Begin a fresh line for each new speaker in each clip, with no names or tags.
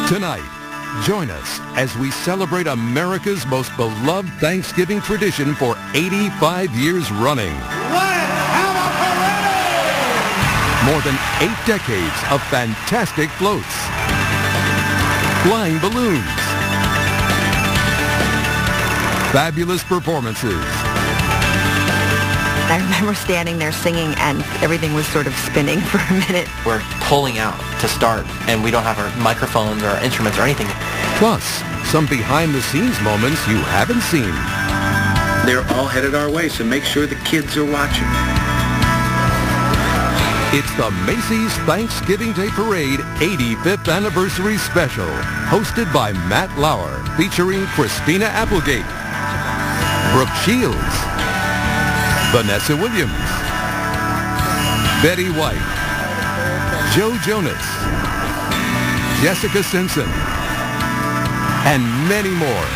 Tonight, join us as we celebrate America's most beloved Thanksgiving tradition for 85 years running.
Let's have a parade!
More than 8 decades of fantastic floats, flying balloons, fabulous performances.
I remember standing there singing and everything was sort of spinning for a minute.
We're pulling out to start and we don't have our microphones or our instruments or anything.
Plus, some behind-the-scenes moments you haven't seen.
They're all headed our way, so make sure the kids are watching.
It's the Macy's Thanksgiving Day Parade 85th Anniversary Special, hosted by Matt Lauer, featuring Christina Applegate, Brooke Shields, Vanessa Williams, Betty White, Joe Jonas, Jessica Simpson, and many more.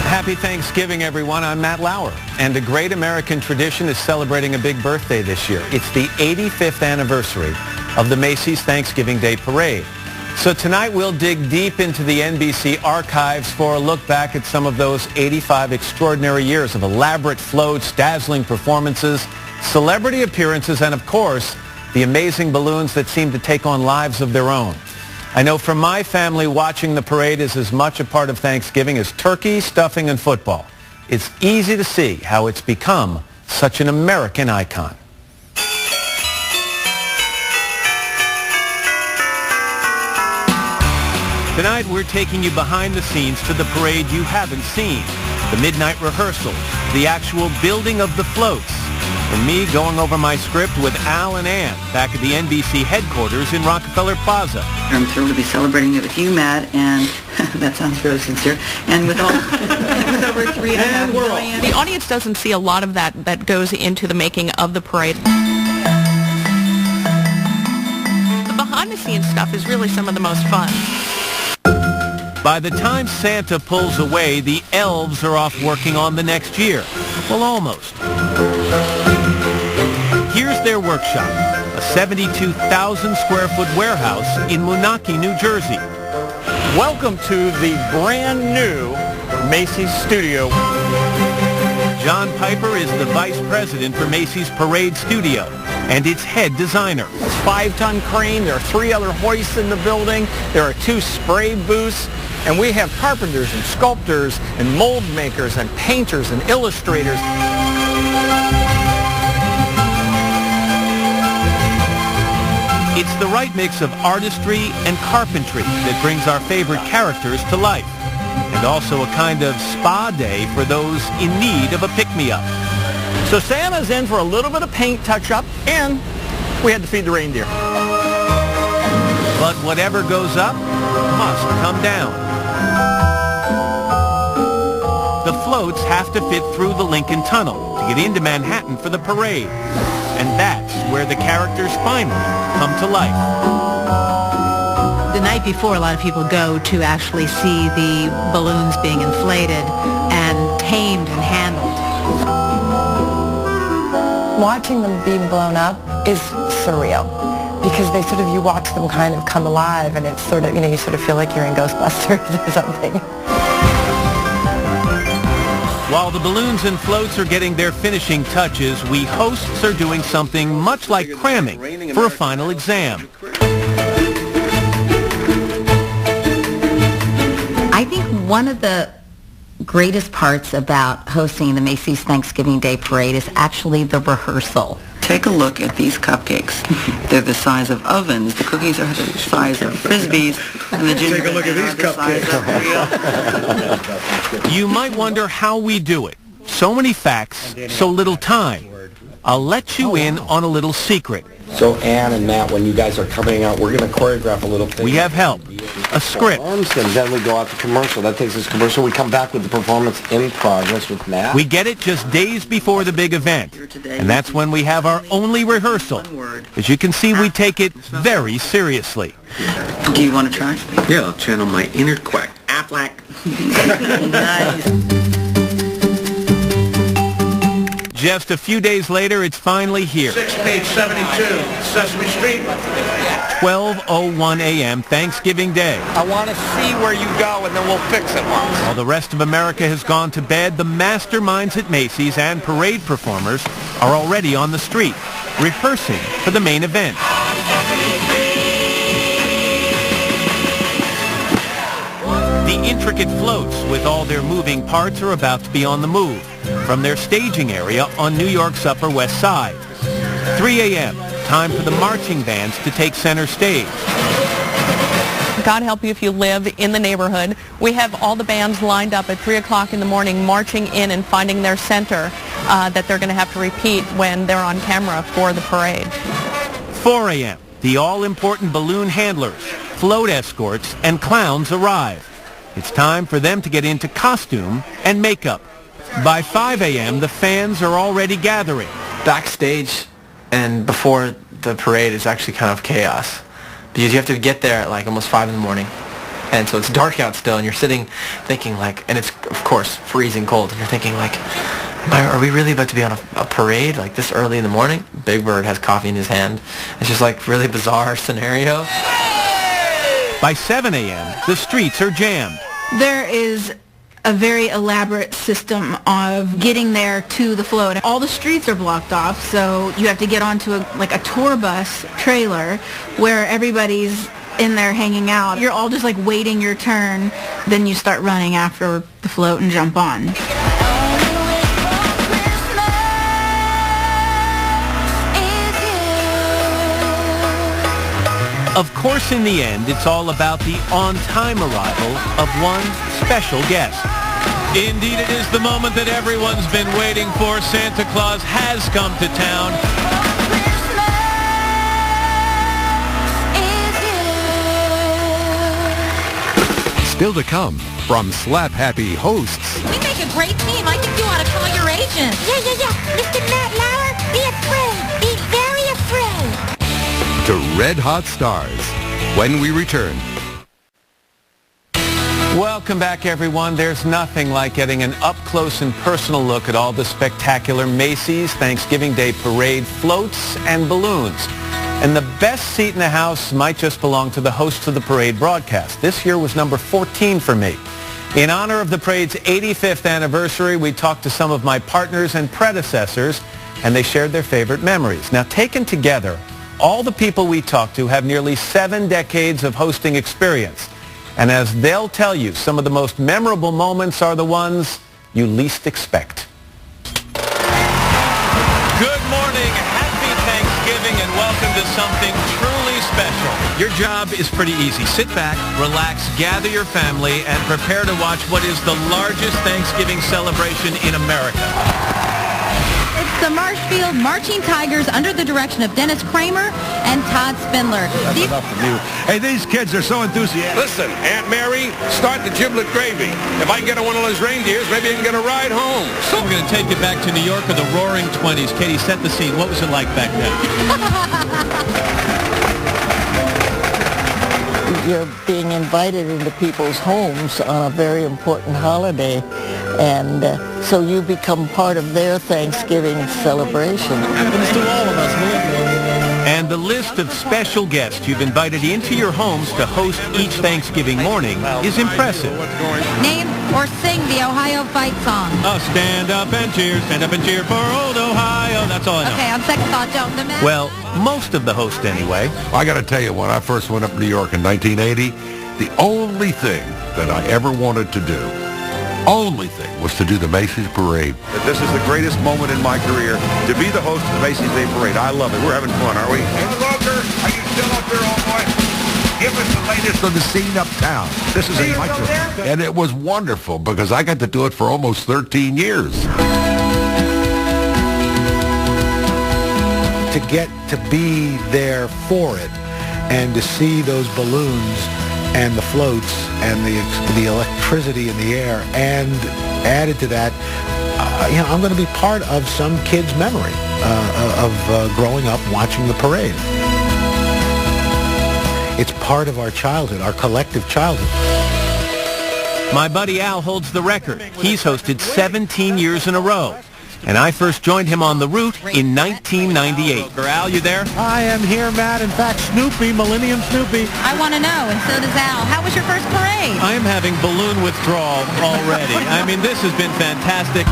Happy Thanksgiving, everyone. I'm Matt Lauer, and a great American tradition is celebrating a big birthday this year. It's the 85th anniversary of the Macy's Thanksgiving Day Parade. So tonight we'll dig deep into the NBC archives for a look back at some of those 85 extraordinary years of elaborate floats, dazzling performances, celebrity appearances, and of course, the amazing balloons that seem to take on lives of their own. I know for my family, watching the parade is as much a part of Thanksgiving as turkey, stuffing, and football. It's easy to see how it's become such an American icon. Tonight, we're taking you behind the scenes to the parade you haven't seen, the midnight rehearsal, the actual building of the floats, and me going over my script with Al and Ann back at the NBC headquarters in Rockefeller Plaza.
I'm thrilled to be celebrating it with you, Matt, and that sounds really sincere, and with all with over 3.5 million.
The audience doesn't see a lot of that goes into the making of the parade. The behind-the-scenes stuff is really some of the most fun.
By the time Santa pulls away, the elves are off working on the next year. Well, almost. Here's their workshop, a 72,000 square foot warehouse in Moonachie, New Jersey.
Welcome to the brand new Macy's studio.
John Piper is the vice president for Macy's Parade Studio and its head designer.
It's a 5-ton crane. There are 3 other hoists in the building. There are 2 spray booths. And we have carpenters and sculptors and mold makers and painters and illustrators.
It's the right mix of artistry and carpentry that brings our favorite characters to life. And also a kind of spa day for those in need of a pick-me-up.
So Santa's in for a little bit of paint touch-up, and we had to feed the reindeer.
But whatever goes up must come down. The floats have to fit through the Lincoln Tunnel to get into Manhattan for the parade. And that's where the characters finally come to life.
The night before, a lot of people go to actually see the balloons being inflated and tamed and handled.
Watching them being blown up is surreal because they sort of, you watch them kind of come alive and it's sort of, you sort of feel like you're in Ghostbusters or something.
While the balloons and floats are getting their finishing touches, we hosts are doing something much like cramming for a final exam.
I think one of the greatest parts about hosting the Macy's Thanksgiving Day Parade is actually the rehearsal.
Take a look at these cupcakes. They're the size of ovens. The cookies are the size of Frisbees. And the gingerbread
Take a look at these
cupcakes.
You might wonder how we do it. So many facts, so little time. I'll let you in on a little secret.
So Ann and Matt, when you guys are coming out, we're going to choreograph a little thing.
We have help, a script.
And then we go out to commercial. That takes us to commercial. We come back with the performance in progress with Matt.
We get it just days before the big event. And that's when we have our only rehearsal. As you can see, we take it very seriously.
Do you want to try?
Yeah, I'll channel my inner quack. Affleck.
Nice.
Just a few days later, it's finally here.
6872 Sesame Street.
12:01 a.m. Thanksgiving Day.
I want to see where you go, and then we'll fix it.
While the rest of America has gone to bed, the masterminds at Macy's and parade performers are already on the street, rehearsing for the main event. The intricate floats with all their moving parts are about to be on the move from their staging area on New York's Upper West Side. 3 a.m., time for the marching bands to take center stage.
God help you if you live in the neighborhood. We have all the bands lined up at 3 o'clock in the morning, marching in and finding their center that they're going to have to repeat when they're on camera for the parade.
4 a.m., the all-important balloon handlers, float escorts, and clowns arrive. It's time for them to get into costume and makeup. By 5 a.m., the fans are already gathering.
Backstage and before the parade is actually kind of chaos because you have to get there at like almost 5 in the morning. And so it's dark out still, and you're sitting thinking like, and it's of course freezing cold, and you're thinking like, are we really about to be on a parade like this early in the morning? Big Bird has coffee in his hand. It's just like really bizarre scenario.
By 7 a.m., the streets are jammed.
There is a very elaborate system of getting there to the float. All the streets are blocked off, so you have to get onto a tour bus trailer where everybody's in there hanging out. You're all just like waiting your turn, then you start running after the float and jump on.
Of course, in the end, it's all about the on-time arrival of one special guest. Indeed, it is the moment that everyone's been waiting for. Santa Claus has come to town.
Still to come from Slap Happy hosts.
We make a great team. I think you ought to call your agent. Yeah. Mr. Matt Lauer, be afraid. Be very afraid.
To Red Hot Stars when we return.
Welcome back, everyone. There's nothing like getting an up-close and personal look at all the spectacular Macy's Thanksgiving Day Parade floats and balloons. And the best seat in the house might just belong to the hosts of the parade broadcast. This year was number 14 for me. In honor of the parade's 85th anniversary, we talked to some of my partners and predecessors, and they shared their favorite memories. Now, taken together, all the people we talked to have nearly 7 decades of hosting experience. And as they'll tell you, some of the most memorable moments are the ones you least expect. Good morning, happy Thanksgiving, and welcome to something truly special. Your job is pretty easy. Sit back, relax, gather your family, and prepare to watch what is the largest Thanksgiving celebration in America.
The Marshfield Marching Tigers under the direction of Dennis Kramer and Todd Spindler.
That's enough from you. Hey, these kids are so enthusiastic.
Listen, Aunt Mary, start the giblet gravy. If I can get on one of those reindeers, maybe I can get a ride home.
So we're going to take you back to New York of the Roaring 20s. Katie, set the scene. What was it like back then?
You're being invited into people's homes on a very important holiday, and so you become part of their Thanksgiving celebration.
Happens to all of us, man. And the list of special guests you've invited into your homes to host each Thanksgiving morning is impressive.
Name or sing the Ohio fight song.
Oh, stand up and cheer for old Ohio. That's all I know.
Okay, on second thought, don't.
Well, most of the hosts anyway.
I got to tell you, when I first went up to New York in 1980, the only thing that I ever wanted to do, was to do the Macy's Parade.
This is the greatest moment in my career, to be the host of the Macy's Day Parade. I love it. We're having fun, are we?
Hey, Walker, are you still up there, old boy? Give us the latest on the scene uptown.
This is a micro.
And it was wonderful because I got to do it for almost 13 years.
To get to be there for it and to see those balloons and the floats and the electricity in the air, and added to that, I'm going to be part of some kid's memory of growing up watching the parade. It's part of our childhood, our collective childhood.
My buddy Al holds the record. He's hosted 17 years in a row. and I first joined him on the route in 1998. Al, you there?
I am here, Matt. In fact, Snoopy, Millennium Snoopy.
I want to know, and so does Al. How was your first parade?
I am having balloon withdrawal already. I mean, this has been fantastic.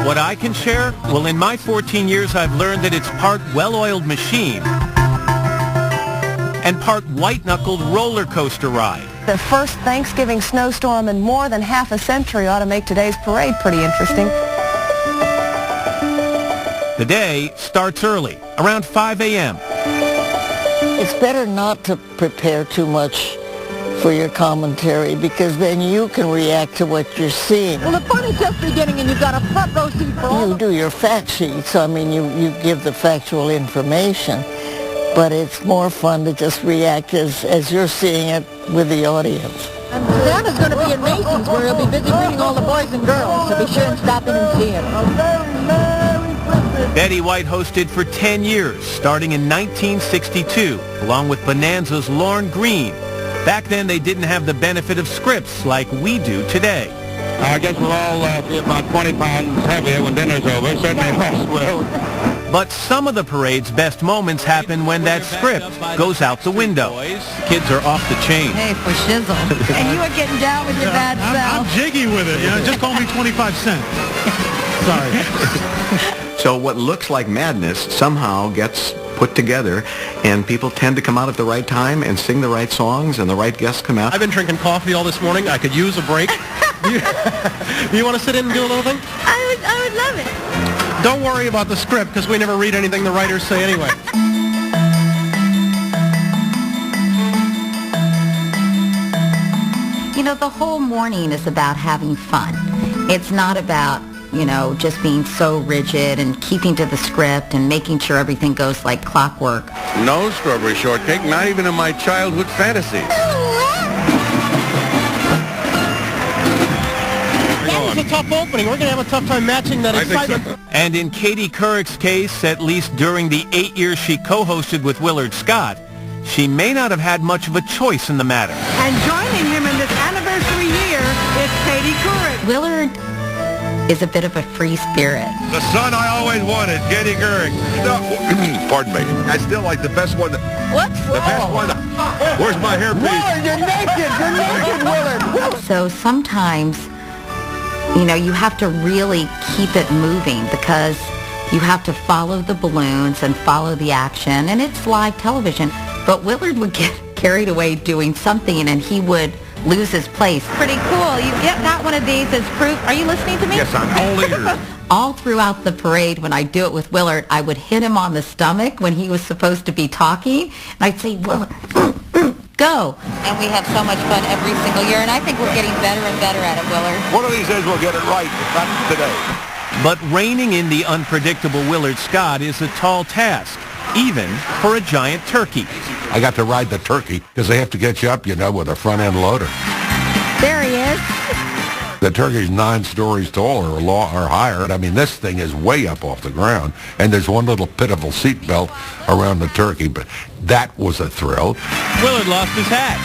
What I can share? Well, in my 14 years, I've learned that it's part well-oiled machine and part white-knuckled roller coaster ride.
The first Thanksgiving snowstorm in more than half a century ought to make today's parade pretty interesting.
The day starts early, around 5 a.m.
It's better not to prepare too much for your commentary, because then you can react to what you're seeing.
Well, the fun is just beginning, and you've got a front row seat for all.
You do your fact sheets. I mean, you give the factual information, but it's more fun to just react as you're seeing it with the audience.
And Santa's going to be in Macy's, where he'll be busy greeting all the boys and girls, so be sure and stop in and see him.
Betty White hosted for 10 years, starting in 1962, along with Bonanza's Lorne Green. Back then, they didn't have the benefit of scripts like we do today.
I guess we'll all be about 20 pounds heavier when dinner's over. Certainly less will.
But some of the parade's best moments happen when that script goes out the window. Kids are off the chain.
Hey, for shizzle.
And you are getting down with your bad self.
I'm jiggy with it. Just call me 25 cents. Sorry.
So what looks like madness somehow gets put together, and people tend to come out at the right time and sing the right songs, and the right guests come out.
I've been drinking coffee all this morning. I could use a break. You want to sit in and do a little thing?
I would love it.
Don't worry about the script, because we never read anything the writers say anyway.
You know, the whole morning is about having fun. It's not about, just being so rigid and keeping to the script and making sure everything goes like clockwork.
No strawberry shortcake, not even in my childhood fantasies.
That was a tough opening. We're going to have a tough time matching that excitement.
So.
And in Katie Couric's case, at least during the 8 years she co-hosted with Willard Scott, she may not have had much of a choice in the matter.
And joining him in this anniversary year is Katie Couric.
Willard is a bit of a free spirit.
The son I always wanted, Katie Couric. No, pardon me. I still like the best one.
What?
The best one. Where's my hairpiece?
Willard, you're naked. You're naked, Willard.
So sometimes, you have to really keep it moving because you have to follow the balloons and follow the action, and it's live television. But Willard would get carried away doing something, and he would lose his place.
Pretty cool. You got one of these as proof. Are you listening to me?
Yes, I'm all ears.
All throughout the parade, when I do it with Willard, I would hit him on the stomach when he was supposed to be talking, and I'd say, Willard, go.
And we have so much fun every single year, and I think we're getting better and better at it, Willard.
One of these days we'll get it right, but not today.
But reining in the unpredictable Willard Scott is a tall task, even for a giant turkey.
I got to ride the turkey because they have to get you up, with a front-end loader.
There he is.
The turkey's 9 stories tall or higher. I mean, this thing is way up off the ground, and there's one little pitiful seat belt around the turkey, but that was a thrill.
Willard lost his hat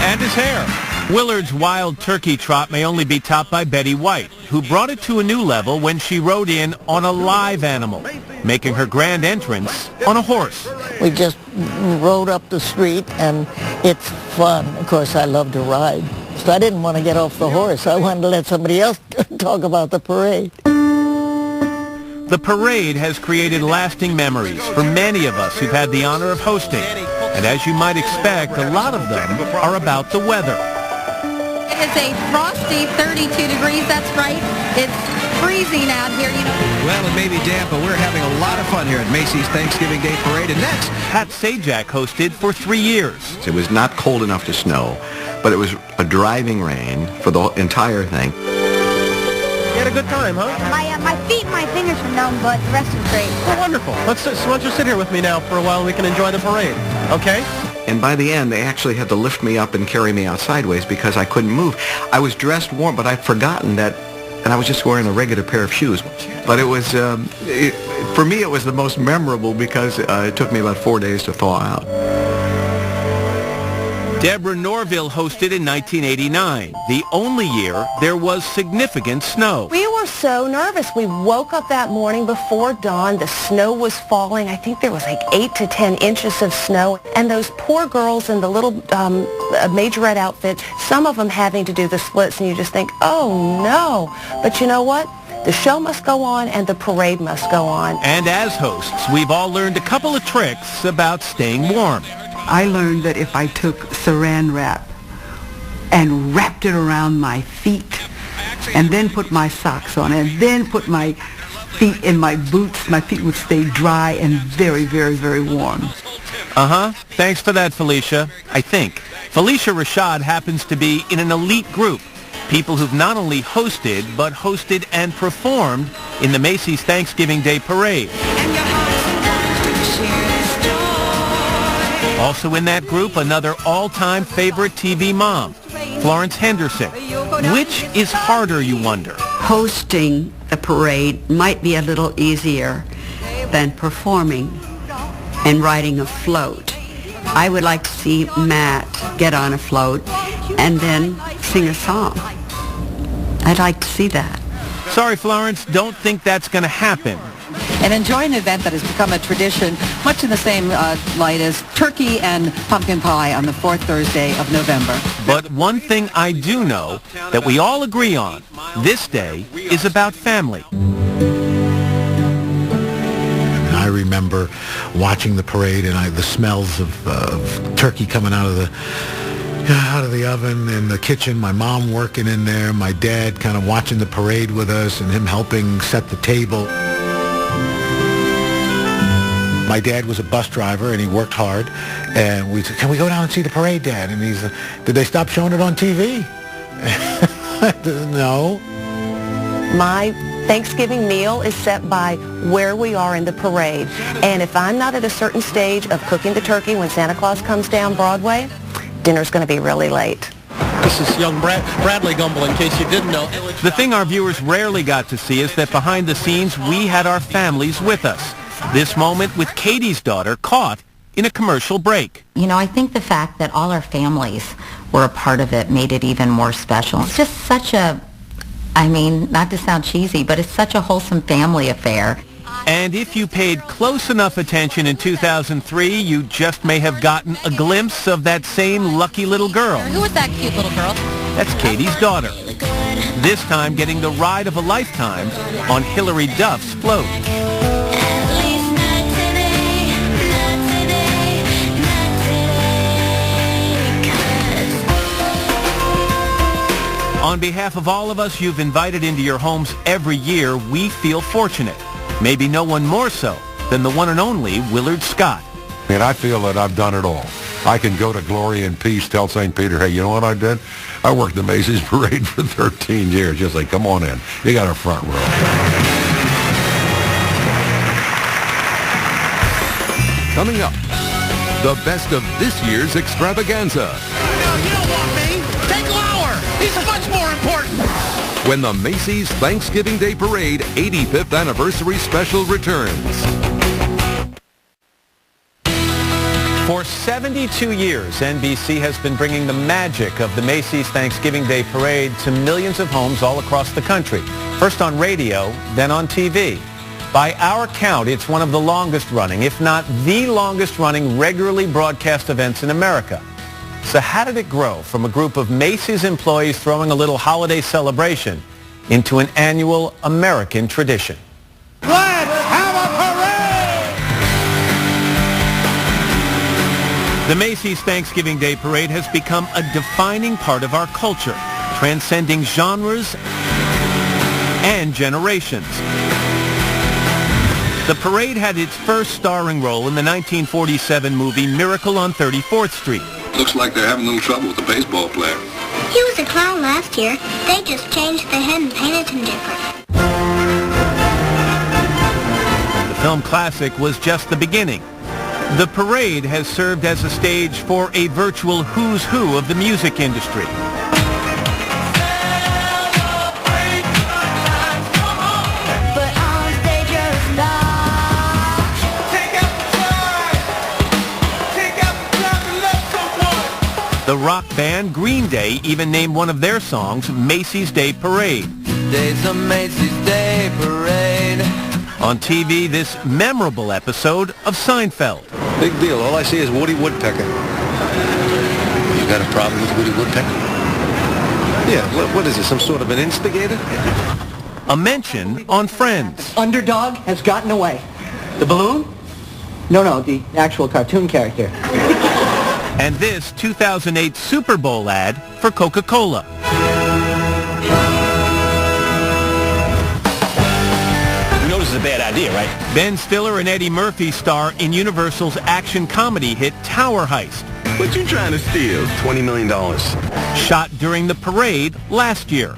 and his hair. Willard's wild turkey trot may only be topped by Betty White, who brought it to a new level when she rode in on a live animal, making her grand entrance on a horse.
We just rode up the street, and it's fun. Of course, I love to ride. So I didn't want to get off the horse. I wanted to let somebody else talk about the parade.
The parade has created lasting memories for many of us who've had the honor of hosting. And as you might expect, a lot of them are about the weather.
It is a frosty 32 degrees, that's right. It's freezing out here,
Well, it may be damp, but we're having a lot of fun here at Macy's Thanksgiving Day Parade. And next,
Pat Sajak hosted for 3 years.
it was not cold enough to snow, but it was a driving rain for the entire thing.
You had a good time, huh?
My feet and my fingers were numb, but the rest was great.
Oh, wonderful. Why don't you sit here with me now for a while and we can enjoy the parade, okay?
And by the end, they actually had to lift me up and carry me out sideways because I couldn't move. I was dressed warm, but I'd forgotten that, and I was just wearing a regular pair of shoes. But it was, for me, it was the most memorable because it took me about 4 days to thaw out.
Deborah Norville hosted in 1989, the only year there was significant snow.
We were
were so nervous. We woke up that morning before dawn. The snow was falling. I think there was like 8 to 10 inches of snow. And those poor girls in the little majorette outfits, some of them having to do the splits, and you just think, oh no. But you know what? The show must go on and the parade must go on.
And as hosts, we've all learned a couple of tricks about staying warm.
I learned that if I took saran wrap and wrapped it around my feet and then put my socks on and then put my feet in my boots, my feet would stay dry and very, very, very warm.
Uh-huh. Thanks for that, Felicia. I think. Felicia Rashad happens to be in an elite group. People who've not only hosted, but hosted and performed in the Macy's Thanksgiving Day Parade. Also in that group, another all-time favorite TV mom, Florence Henderson. Which is harder, you wonder?
Hosting the parade might be a little easier than performing and riding a float. I would like to see Matt get on a float and then sing a song. I'd like to see that.
Sorry, Florence, don't think that's going to happen.
And enjoy an event that has become a tradition, much in the same light as turkey and pumpkin pie on the fourth Thursday of November.
But one thing I do know that we all agree on, this day is about family.
I remember watching the parade and the smells of turkey coming out of the oven in the kitchen, my mom working in there, my dad kind of watching the parade with us and him helping set the table. My dad was a bus driver and he worked hard, and we said, can we go down and see the parade, Dad? And he's like, did they stop showing it on TV? No.
My Thanksgiving meal is set by where we are in the parade. And if I'm not at a certain stage of cooking the turkey when Santa Claus comes down Broadway, dinner's going to be really late.
This is young Bradley Gumble, in case you didn't know.
The thing our viewers rarely got to see is that behind the scenes, we had our families with us. This moment with Katie's daughter caught in a commercial break.
You know, I think the fact that all our families were a part of it made it even more special. It's just such a, I mean, not to sound cheesy, but it's such a wholesome family affair.
And if you paid close enough attention in 2003, you just may have gotten a glimpse of that same lucky little girl.
Who was that cute little girl?
That's Katie's daughter. This time getting the ride of a lifetime on Hillary Duff's float. On behalf of all of us you've invited into your homes every year, we feel fortunate. Maybe no one more so than the one and only Willard Scott.
And I feel that I've done it all. I can go to glory and peace, tell St. Peter, hey, you know what I did? I worked the Macy's Parade for 13 years. Just like, come on in. You got a front row.
Coming up, the best of this year's extravaganza.
You don't want me. Take Lauer. He's much more important.
When the Macy's Thanksgiving Day Parade 85th Anniversary Special returns.
For 72 years, NBC has been bringing the magic of the Macy's Thanksgiving Day Parade to millions of homes all across the country. First on radio, then on TV. By our count, it's one of the longest running, if not the longest running, regularly broadcast events in America. So how did it grow from a group of Macy's employees throwing a little holiday celebration into an annual American tradition?
Let's have a parade!
The Macy's Thanksgiving Day Parade has become a defining part of our culture, transcending genres and generations. The parade had its first starring role in the 1947 movie Miracle on 34th Street.
Looks like they're having a little trouble with the baseball player.
He was a clown last year. They just changed the head and painted him different.
The film classic was just the beginning. The parade has served as a stage for a virtual who's who of the music industry. The rock band Green Day even named one of their songs Macy's Day Parade.
Today's a Macy's Day Parade.
On TV, this memorable episode of Seinfeld.
Big deal. All I see is Woody Woodpecker. You got a problem with Woody Woodpecker? Yeah, what is this, some sort of an instigator?
A mention on Friends.
Underdog has gotten away. The balloon? No, the actual cartoon character.
And this 2008 Super Bowl ad for Coca-Cola.
You know this is a bad idea, right?
Ben Stiller and Eddie Murphy star in Universal's action comedy hit Tower Heist.
What you trying to steal? $20 million.
Shot during the parade last year.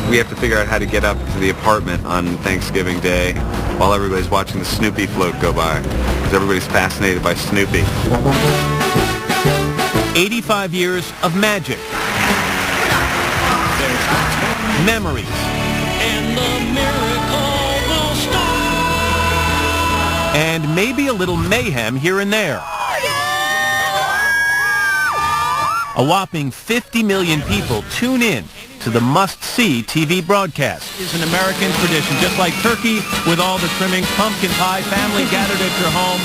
We have to figure out how to get up to the apartment on Thanksgiving Day while everybody's watching the Snoopy float go by, because everybody's fascinated by Snoopy.
85 years of magic. Memories.
And the miracle will start.
And maybe a little mayhem here and there. A whopping 50 million people tune in to the must-see TV broadcast. It's an American tradition, just like turkey with all the trimmings, pumpkin pie, family gathered at your home.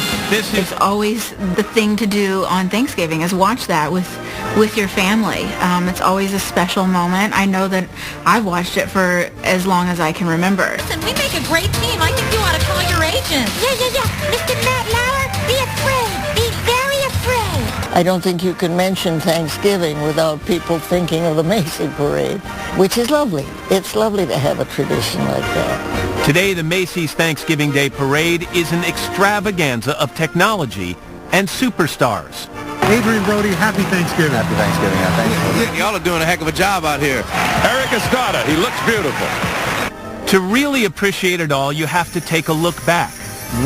It's always the thing to do on Thanksgiving is watch that with your family. It's always a special moment. I know that I've watched it for as long as I can remember.
Listen, we make a great team. I think you ought to call your agent. Yeah. Mr. Matt Lauer, be afraid. Be very afraid.
I don't think you can mention Thanksgiving without people thinking of the Macy Parade, which is lovely. It's lovely to have a tradition like that.
Today, the Macy's Thanksgiving Day Parade is an extravaganza of technology and superstars.
Adrian Brody, happy Thanksgiving.
Happy Thanksgiving.
Y'all are doing a heck of a job out here. Eric Estrada, he looks beautiful.
To really appreciate it all, you have to take a look back,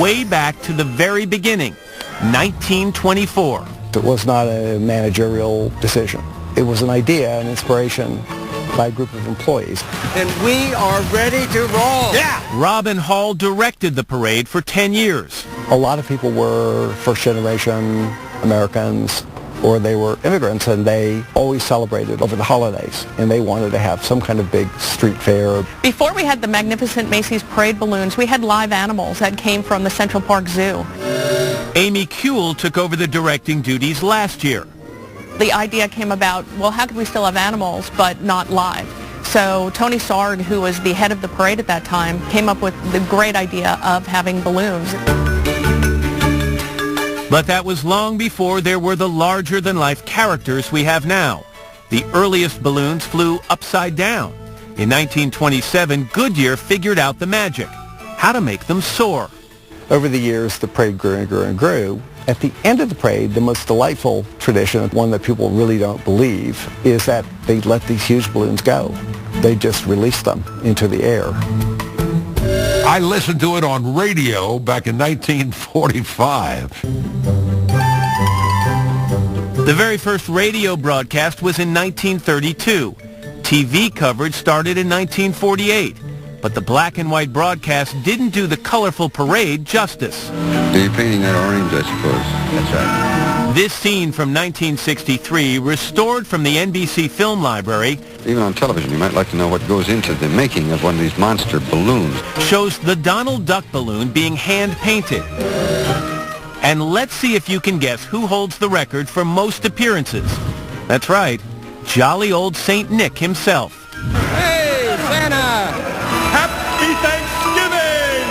way back to the very beginning, 1924.
It was not a managerial decision. It was an idea, an inspiration by a group of employees.
And we are ready to roll.
Yeah! Robin Hall directed the parade for 10 years.
A lot of people were first-generation Americans, or they were immigrants, and they always celebrated over the holidays, and they wanted to have some kind of big street fair.
Before we had the magnificent Macy's parade balloons, we had live animals that came from the Central Park Zoo.
Amy Kuehl took over the directing duties last year.
The idea came about, well, how could we still have animals but not live? So Tony Sard, who was the head of the parade at that time, came up with the great idea of having balloons.
But that was long before there were the larger-than-life characters we have now. The earliest balloons flew upside down. In 1927, Goodyear figured out the magic, how to make them soar.
Over the years, the parade grew and grew and grew. At the end of the parade, the most delightful tradition, one that people really don't believe, is that they let these huge balloons go. They just release them into the air.
I listened to it on radio back in 1945.
The very first radio broadcast was in 1932. TV coverage started in 1948. But the black and white broadcast didn't do the colorful parade justice.
You're painting that orange, I suppose.
That's right.
This scene from 1963, restored from the NBC Film Library,
Even on television, you might like to know what goes into the making of one of these monster balloons.
shows the Donald Duck balloon being hand-painted. And let's see if you can guess who holds the record for most appearances. That's right, jolly old Saint Nick himself.
Hey, Santa! Happy Thanksgiving!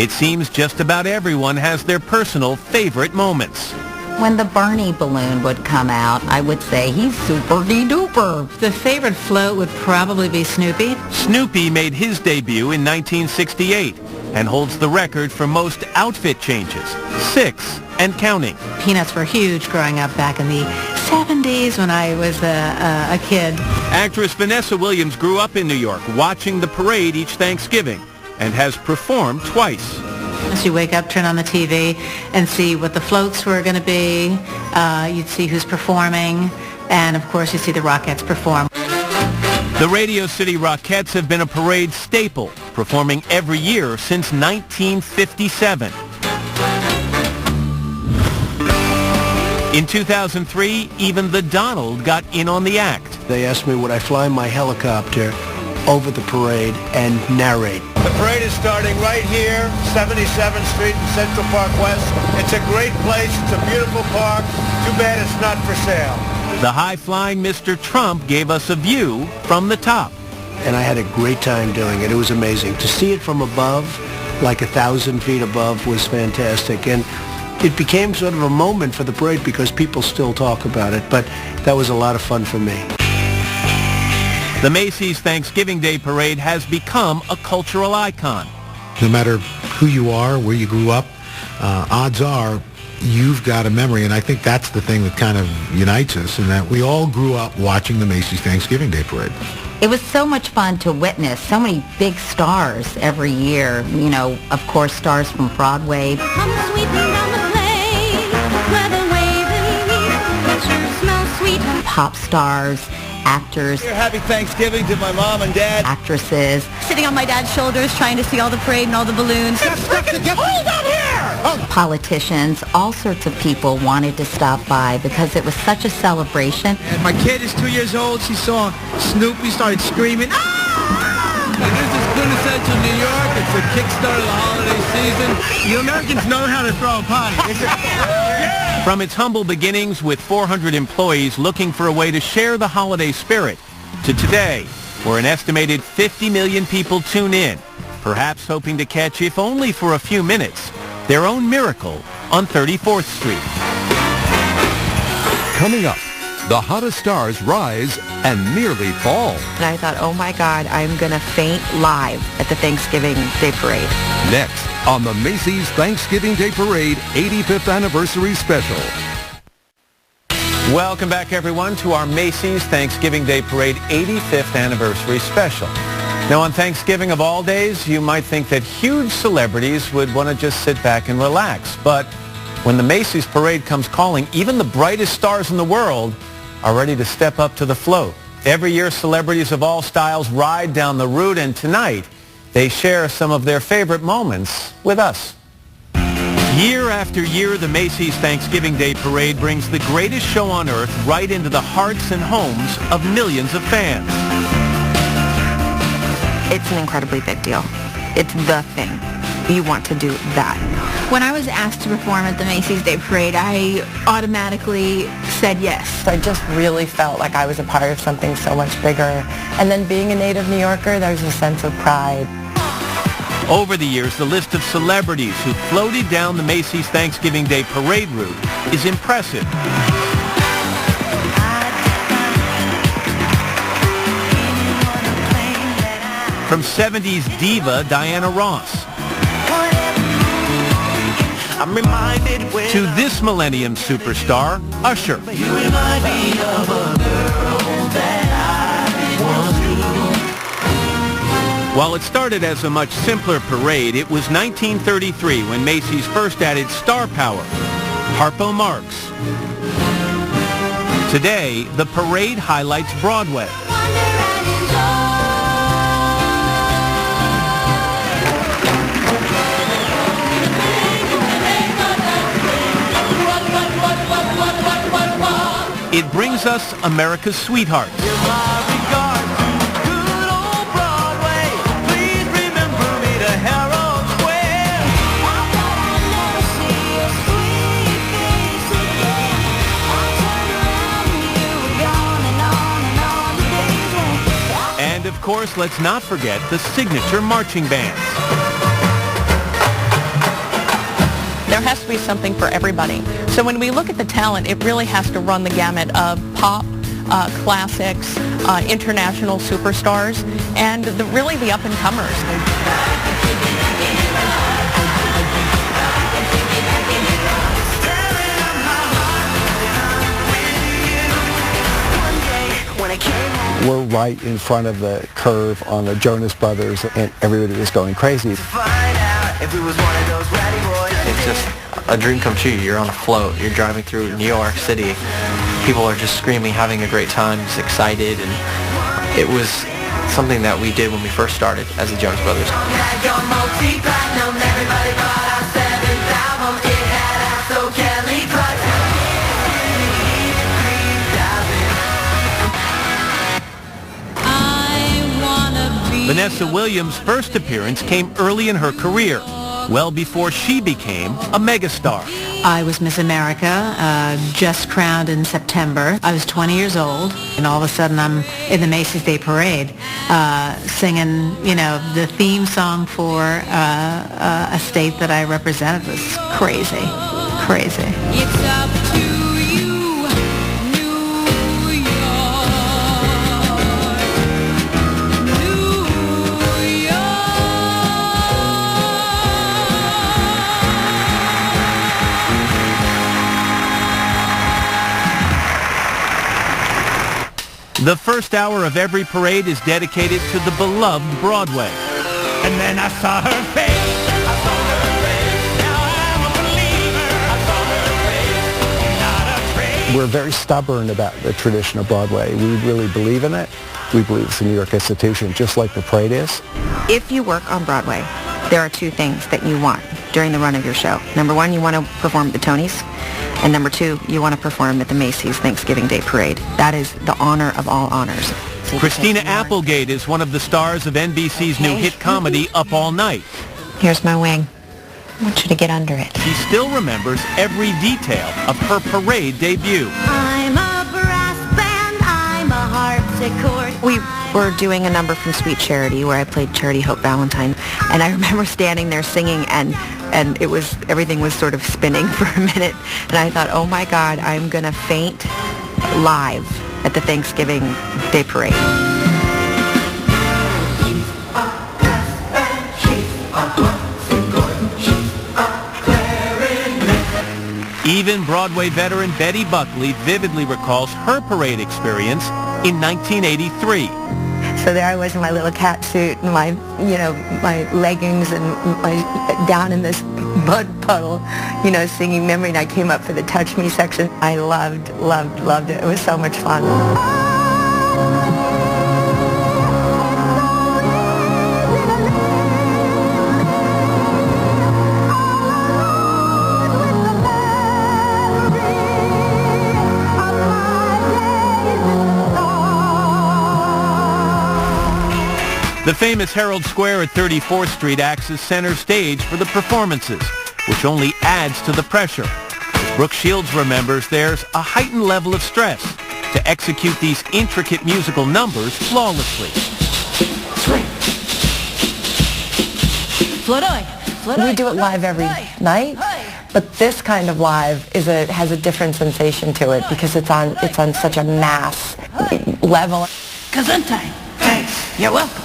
It seems just about everyone has their personal favorite moments.
When the Bernie balloon would come out, I would say he's super-de-duper.
The favorite float would probably be Snoopy.
Snoopy made his debut in 1968 and holds the record for most outfit changes, 6 and counting.
Peanuts were huge growing up back in the 70s when I was a kid.
Actress Vanessa Williams grew up in New York watching the parade each Thanksgiving and has performed twice.
As you wake up, turn on the TV, and see what the floats were going to be. You'd see who's performing, and of course you see the Rockettes perform.
The Radio City Rockettes have been a parade staple, performing every year since 1957. In 2003, even the Donald got in on the act.
They asked me would I fly my helicopter over the parade and narrate.
The parade is starting right here, 77th Street in Central Park West. It's a great place. It's a beautiful park. Too bad it's not for sale.
The high-flying Mr. Trump gave us a view from the top.
And I had a great time doing it. It was amazing. To see it from above, like 1,000 feet above, was fantastic. And it became sort of a moment for the parade because people still talk about it. But that was a lot of fun for me.
The Macy's Thanksgiving Day Parade has become a cultural icon.
No matter who you are, where you grew up, odds are you've got a memory. And I think that's the thing that kind of unites us, in that we all grew up watching the Macy's Thanksgiving Day Parade.
It was so much fun to witness so many big stars every year. You know, of course, stars from Broadway.
Come sweeping down the lane, weather waving, it sure smells sweet.
Pop stars, actors.
Happy Thanksgiving to my mom and dad.
Actresses.
Sitting on my dad's shoulders trying to see all the parade and all the balloons.
Get hold up here!
Politicians, all sorts of people wanted to stop by because it was such a celebration.
And my kid is 2 years old. She saw Snoopy, started screaming. Ah!
And this is quintessential New York. It's the kickstart of the holiday season.
You Americans know how to throw a party.
From its humble beginnings with 400 employees looking for a way to share the holiday spirit, to today, where an estimated 50 million people tune in, perhaps hoping to catch, if only for a few minutes, their own miracle on 34th Street.
Coming up, the hottest stars rise and nearly fall.
And I thought, oh my God, I'm going to faint live at the Thanksgiving Day Parade.
Next on the Macy's Thanksgiving Day Parade 85th Anniversary Special.
Welcome back, everyone, to our Macy's Thanksgiving Day Parade 85th Anniversary Special. Now, on Thanksgiving of all days, you might think that huge celebrities would want to just sit back and relax. But when the Macy's Parade comes calling, even the brightest stars in the world are ready to step up to the float. Every year, celebrities of all styles ride down the route, and tonight, they share some of their favorite moments with us. Year after year, the Macy's Thanksgiving Day Parade brings the greatest show on earth right into the hearts and homes of millions of fans.
It's an incredibly big deal. It's the thing. You want to do that.
When I was asked to perform at the Macy's Day Parade, I automatically said yes.
I just really felt like I was a part of something so much bigger. And then being a native New Yorker, there's a sense of pride.
Over the years, the list of celebrities who floated down the Macy's Thanksgiving Day Parade route is impressive. From 70s diva Diana Ross to this millennium superstar, Usher. While it started as a much simpler parade, it was 1933 when Macy's first added star power, Harpo Marx. Today, the parade highlights Broadway. It brings us America's sweethearts. And of course, let's not forget the signature marching bands.
There has to be something for everybody. So when we look at the talent, it really has to run the gamut of pop, classics, international superstars, and really the up-and-comers.
We're right in front of the curve on the Jonas Brothers, and everybody was going crazy.
It's just a dream come true. You're on a float. You're driving through New York City. People are just screaming, having a great time, just excited, and it was something that we did when we first started as the Jonas Brothers.
Vanessa Williams' first appearance came early in her career, well before she became a megastar.
I was Miss America, just crowned in September. I was 20 years old, and all of a sudden I'm in the Macy's Day Parade singing, the theme song for a state that I represented. It was crazy, crazy.
It's up to you, New York.
The first hour of every parade is dedicated to the beloved Broadway.
And then I saw her face. I saw her face. Now I'm a believer. I saw her face. Not afraid.
We're very stubborn about the tradition of Broadway. We really believe in it. We believe it's a New York institution, just like the parade is.
If you work on Broadway, there are two things that you want during the run of your show. Number one, you want to perform at the Tonys. And number two, you want to perform at the Macy's Thanksgiving Day Parade. That is the honor of all honors.
Christina Applegate is one of the stars of NBC's new hit comedy, Up All Night.
Here's my wing. I want you to get under it.
She still remembers every detail of her parade debut.
I'm a brass band, I'm a harpsichord.
We were doing a number from Sweet Charity where I played Charity Hope Valentine. And I remember standing there singing and everything was sort of spinning for a minute. And I thought, oh my God, I'm going to faint live at the Thanksgiving Day Parade.
Even Broadway veteran Betty Buckley vividly recalls her parade experience in 1983.
So there I was in my little cat suit and my leggings and down in this mud puddle, singing Memory. And I came up for the Touch Me section. I loved it. It was so much fun.
The famous Herald Square at 34th Street acts as center stage for the performances, which only adds to the pressure. Brooke Shields remembers there's a heightened level of stress to execute these intricate musical numbers flawlessly.
We do it live every night, but this kind of live has a different sensation to it because it's on such a mass level.
Gesundheit. Thanks. You're welcome.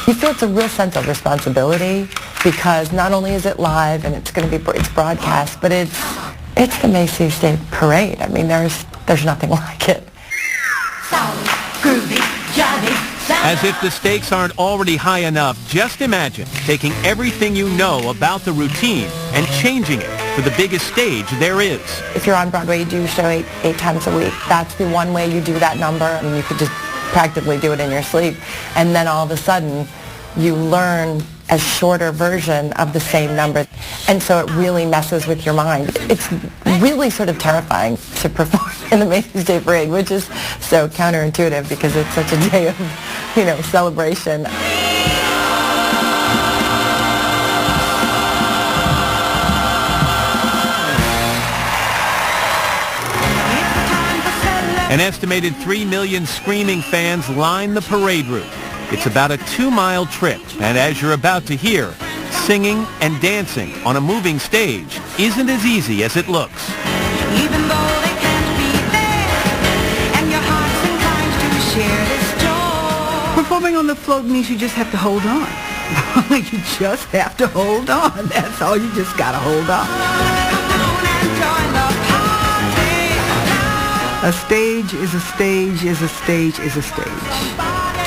You feel it's a real sense of responsibility because not only is it live and it's broadcast, but it's the Macy's Day Parade. I mean, there's nothing like it.
Groovy, jolly,
As if the stakes aren't already high enough, just imagine taking everything you know about the routine and changing it for the biggest stage there is.
If you're on Broadway, you do a show eight times a week. That's the one way you do that number. I mean, you could just practically do it in your sleep. And then all of a sudden, you learn a shorter version of the same number. And so it really messes with your mind. It's really sort of terrifying to perform in the Macy's Day Parade, which is so counterintuitive because it's such a day of, celebration.
An estimated 3 million screaming fans line the parade route. It's about a 2-mile trip, and as you're about to hear, singing and dancing on a moving stage isn't as easy as it looks.
even though they can't be there, and your heart's inclined to share this joy.
Performing on the float means you just have to hold on. You just have to hold on. That's all. You just got to hold on. A stage is a stage is a stage is a stage.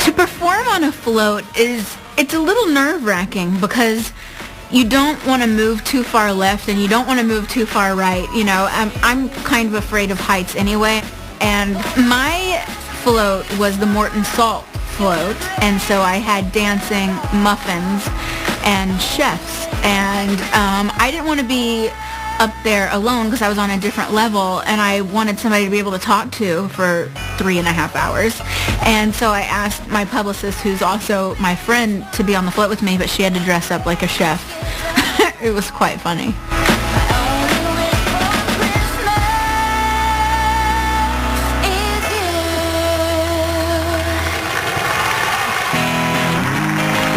To perform on a float it's a little nerve-wracking because you don't want to move too far left and you don't want to move too far right. I'm kind of afraid of heights anyway. And my float was the Morton Salt float, and so I had dancing muffins and chefs. And I didn't want to be up there alone because I was on a different level, and I wanted somebody to be able to talk to for 3.5 hours. And so I asked my publicist, who's also my friend, to be on the float with me, but she had to dress up like a chef. It was quite funny.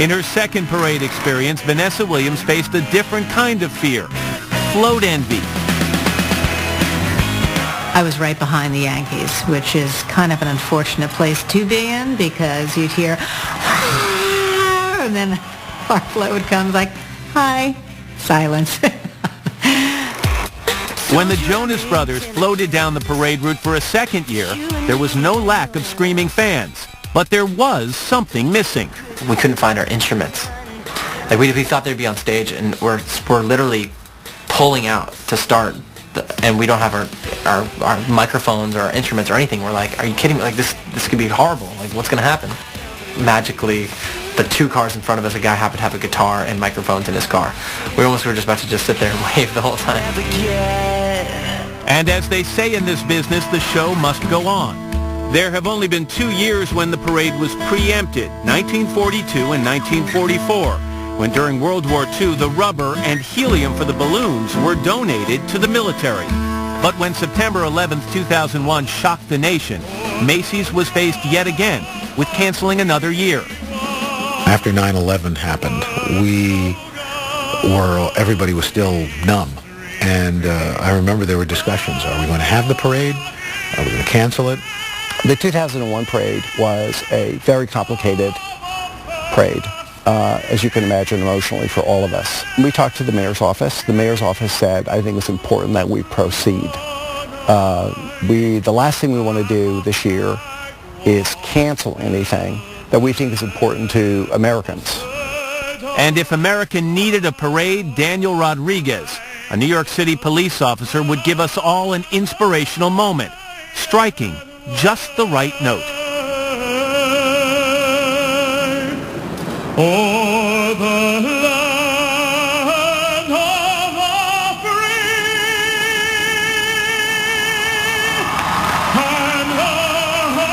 In her second parade experience, Vanessa Williams faced a different kind of fear, float envy.
I was right behind the Yankees, which is kind of an unfortunate place to be in because you'd hear, and then our float comes like, hi, silence.
When the Jonas Brothers floated down the parade route for a second year, there was no lack of screaming fans. But there was something missing.
We couldn't find our instruments. Like we thought they'd be on stage, and we're literally pulling out to start, and we don't have our microphones or our instruments or anything. We're like, are you kidding me? Like this could be horrible. Like what's gonna happen? Magically, the two cars in front of us, a guy happened to have a guitar and microphones in his car. We almost were just about to just sit there and wave the whole time.
And as they say in this business, the show must go on. There have only been 2 years when the parade was preempted, 1942 and 1944, when during World War II the rubber and helium for the balloons were donated to the military. But when September 11th, 2001 shocked the nation, Macy's was faced yet again with canceling another year.
After 9/11 happened, everybody was still numb. And I remember there were discussions. Are we going to have the parade? Are we going to cancel it?
The 2001 parade was a very complicated parade, as you can imagine, emotionally for all of us. We talked to the mayor's office. The mayor's office said, I think it's important that we proceed. The last thing we want to do this year is cancel anything that we think is important to Americans.
And if America needed a parade, Daniel Rodriguez, a New York City police officer, would give us all an inspirational moment, striking just the right note.
Oh, the land of the free and the home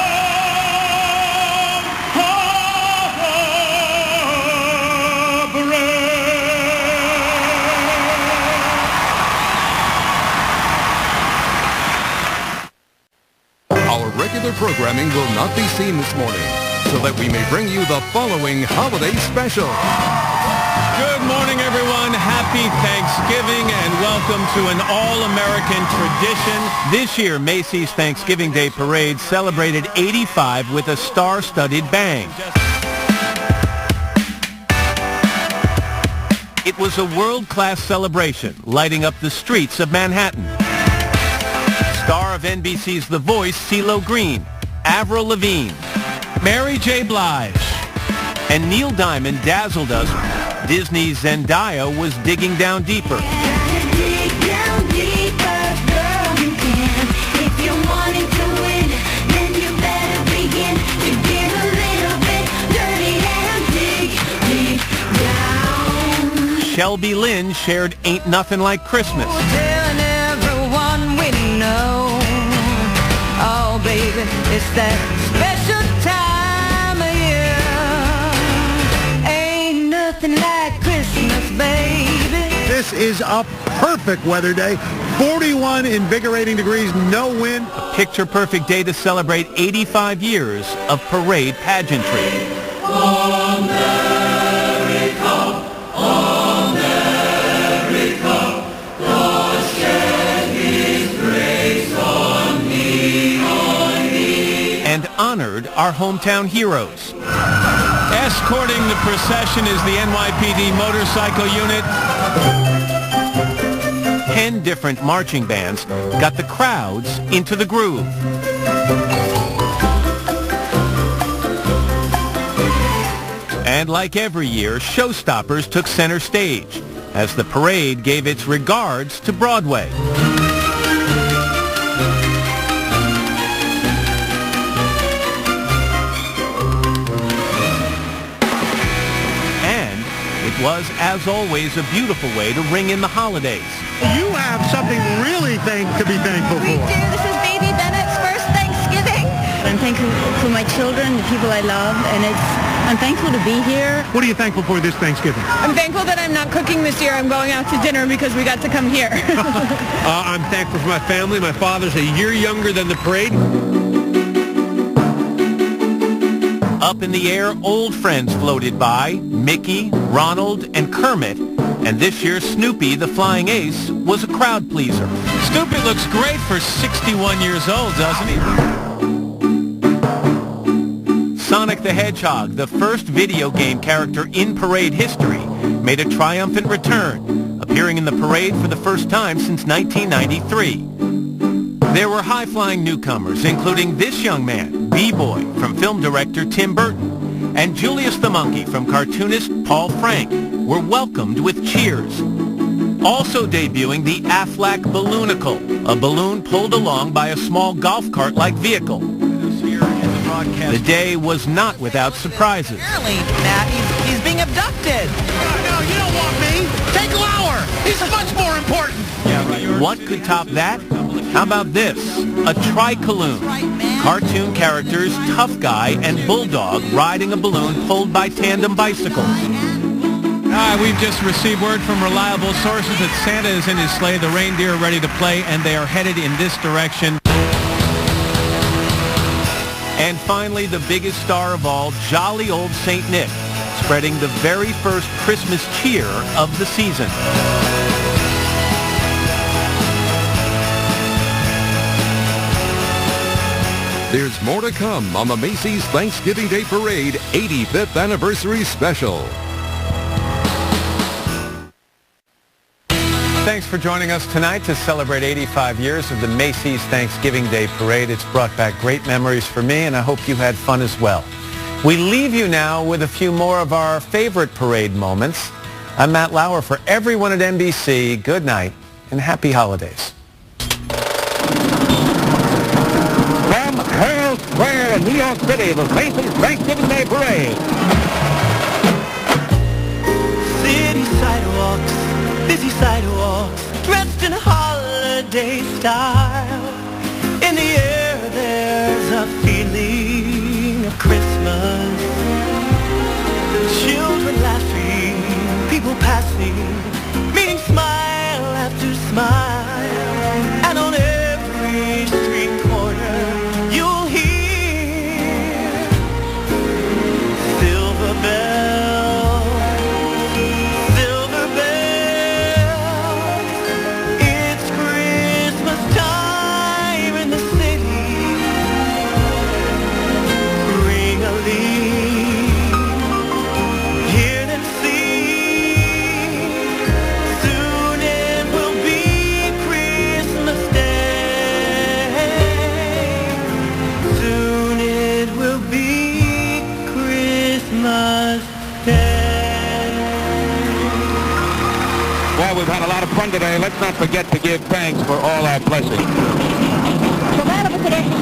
of the brave.
Our regular programming will not be seen this morning, so that we may bring you the following holiday special.
Good morning, everyone. Happy Thanksgiving and welcome to an all-American tradition. This year, Macy's Thanksgiving Day Parade celebrated 85 with a star-studded bang. It was a world-class celebration, lighting up the streets of Manhattan. Star of NBC's The Voice, CeeLo Green, Avril Lavigne, Mary J. Blige, and Neil Diamond dazzled us. Disney's Zendaya was digging down deeper. Shelby Lynn shared Ain't Nothing Like Christmas.
Telling everyone we know, oh baby, it's that special time of year. Ain't nothing like Christmas, baby.
This is a perfect weather day. 41 invigorating degrees, no wind.
A picture-perfect day to celebrate 85 years of parade pageantry. And honored our hometown heroes. Escorting the procession is the NYPD motorcycle unit. 10 different marching bands got the crowds into the groove. And like every year, showstoppers took center stage as the parade gave its regards to Broadway. And it was, as always, a beautiful way to ring in the holidays
You have something really to be thankful for.
We do. This is baby Bennett's first Thanksgiving. I'm thankful for my children, the people I love, and I'm thankful to be here.
What are you thankful for this Thanksgiving?
I'm thankful that I'm not cooking this year. I'm going out to dinner because we got to come here.
I'm thankful for my family. My father's a year younger than the parade.
Up in the air, old friends floated by, Mickey, Ronald, and Kermit. And this year, Snoopy, the flying ace, was a crowd pleaser.
Snoopy looks great for 61 years old, doesn't he?
Sonic the Hedgehog, the first video game character in parade history, made a triumphant return, appearing in the parade for the first time since 1993. There were high-flying newcomers, including this young man, B-Boy, from film director Tim Burton, and Julius the Monkey from cartoonist Paul Frank, were welcomed with cheers. Also debuting the Aflac Balloonicle, a balloon pulled along by a small golf cart-like vehicle. The day was not without surprises.
Apparently, Matt, he's being abducted. No, you don't want me. Take Lauer. He's much more important.
What could top that? How about this? A tricaloon. Cartoon characters Tough Guy and Bulldog riding a balloon pulled by tandem bicycles.
We've just received word from reliable sources that Santa is in his sleigh, the reindeer are ready to play, and they are headed in this direction.
And finally, the biggest star of all, jolly old St. Nick, spreading the very first Christmas cheer of the season.
There's more to come on the Macy's Thanksgiving Day Parade 85th Anniversary Special.
Thanks for joining us tonight to celebrate 85 years of the Macy's Thanksgiving Day Parade. It's brought back great memories for me, and I hope you had fun as well. We leave you now with a few more of our favorite parade moments. I'm Matt Lauer. For everyone at NBC, good night and happy holidays.
From Herald Square in New York City, the Macy's Thanksgiving Day Parade.
City sidewalks, busy sidewalks, dressed in holiday style. In the air there's a feeling of Christmas. Children laughing, people passing, meeting smile after smile. And on every street corner you'll hear silver bells, silver bells. It's Christmas time in the city. Ring-a-ling, hear them sing. Soon it will be Christmas Day. Soon it will be Christmas Day.
Well, we've had a lot of fun today. Let's not forget to give thanks for all our blessings.
So that of a tradition